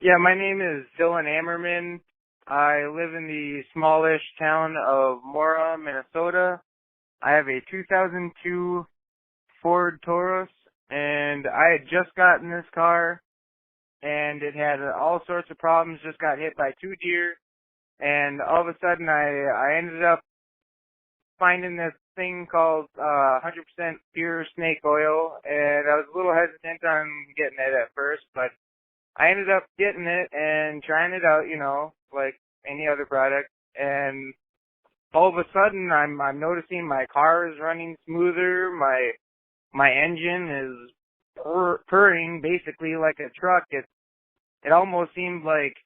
Yeah, my name is Dylan Ammerman. I live in the smallish town of Mora, Minnesota. I have a 2002 Ford Taurus, and I had just gotten this car, and it had all sorts of problems, just got hit by two deer, and all of a sudden I ended up finding this thing called 100% pure snake oil, and I was a little hesitant on getting it at first, but I ended up getting it and trying it out, like any other product, and all of a sudden I'm noticing my car is running smoother, my engine is purring basically like a truck. It almost seemed like,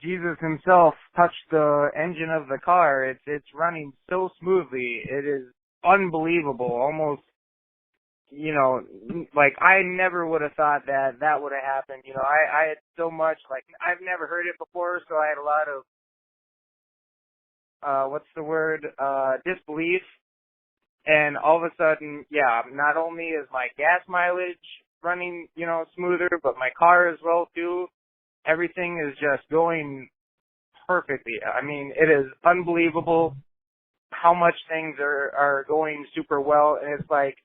Jesus himself touched the engine of the car. It's running so smoothly. It is unbelievable. Almost, like I never would have thought that would have happened. I had so much, like, I've never heard it before, so I had a lot of, disbelief. And all of a sudden, not only is my gas mileage running, smoother, but my car as well too. Everything is just going perfectly. I mean, it is unbelievable how much things are going super well. And it's like,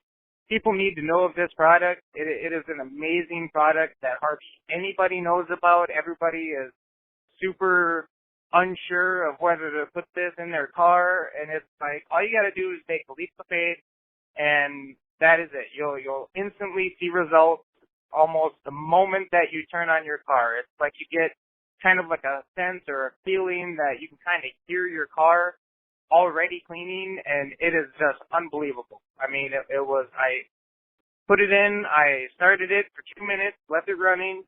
people need to know of this product. It is an amazing product that hardly anybody knows about. Everybody is super unsure of whether to put this in their car. And it's like, all you got to do is take a leap of faith, and that is it. You'll instantly see results almost the moment that you turn on your car. It's like you get kind of like a sense or a feeling that you can kind of hear your car already cleaning, and it is just unbelievable. I mean, I put it in, I started it for 2 minutes, left it running,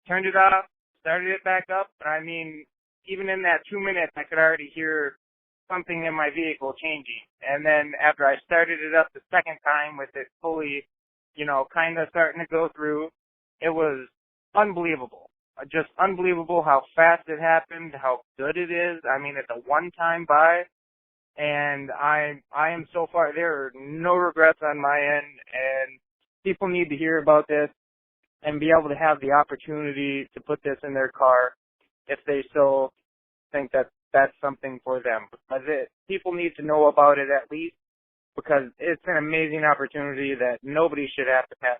turned it off, started it back up, and I mean, even in that 2 minutes, I could already hear something in my vehicle changing. And then after I started it up the second time with it fully, kind of starting to go through, it was unbelievable. Just unbelievable how fast it happened, how good it is. I mean, it's a one-time buy, and I am so far, there are no regrets on my end, and people need to hear about this and be able to have the opportunity to put this in their car if they still think that that's something for them. Because people need to know about it at least, because it's an amazing opportunity that nobody should have to pass